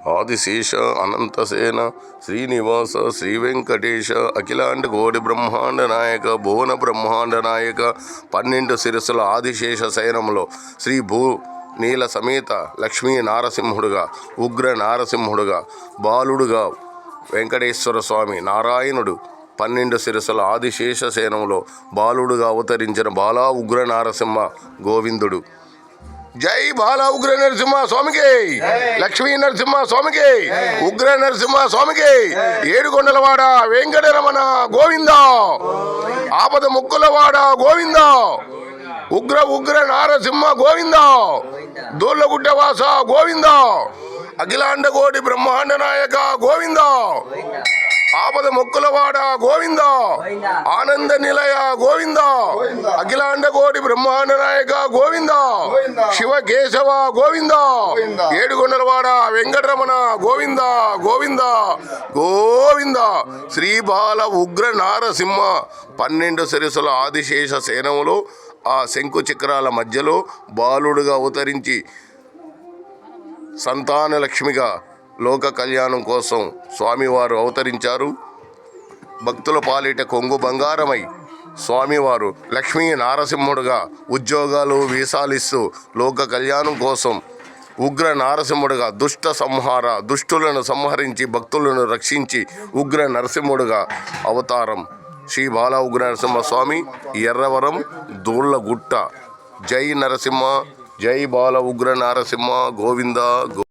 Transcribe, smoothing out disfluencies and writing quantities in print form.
ఆదిశేష అనంతసేన శ్రీనివాస శ్రీ వెంకటేశ అఖిలాండ కోటి బ్రహ్మాండ నాయక భువన బ్రహ్మాండ నాయక 12 శిరస్సుల ఆదిశేష శయనంలో శ్రీ నీల సమేత లక్ష్మీ నారసింహుడుగా ఉగ్ర నారసింహుడుగా బాలుడుగా వెంకటేశ్వర స్వామి నారాయణుడు 12 శిరస్సుల ఆదిశేష శయనంలో బాలుడుగా అవతరించిన బాలా ఉగ్ర నారసింహ గోవిందుడు. జై బాల ఉగ్ర నరసింహ స్వామికి, లక్ష్మీ నరసింహ స్వామికి, ఉగ్ర నరసింహ స్వామికి, ఏడుకొండలవాడ వెంకటరమణ గోవింద, ఆపద ముక్కులవాడ గోవింద, ఉగ్ర నారసింహ గోవింద, దూర్లగుడ్డవాస గోవింద, అఖిలాండ కోటి బ్రహ్మాండ నాయక గోవింద, ఆపద మొక్కులవాడ గోవింద, ఆనంద నిలయ గోవింద, అఖిలాండ కోటి బ్రహ్మాండ నాయక గోవింద, శివ కేశవ గోవింద, ఏడుకొండలవాడ వెంకటరమణ గోవింద గోవింద గోవింద. శ్రీ బాల ఉగ్ర నారసింహ 12 శిరస్సుల ఆదిశేష సేనములో ఆ శంకు చక్రాల మధ్యలో బాలుడుగా అవతరించి సంతాన లక్ష్మిగా లోక కళ్యాణం కోసం స్వామివారు అవతరించారు. భక్తుల పాలిట కొంగు బంగారమై స్వామివారు లక్ష్మీ నారసింహుడుగా ఉద్యోగాలు వీసాలిస్తూ లోక కళ్యాణం కోసం ఉగ్ర నారసింహుడుగా దుష్టులను సంహరించి భక్తులను రక్షించి ఉగ్ర నరసింహుడుగా అవతారం శ్రీ బాల ఉగ్ర నరసింహ స్వామి, ఎర్రవరం, దూళ్ళగుట్ట. జై నరసింహ, జై బాల ఉగ్ర నారసింహ గోవింద.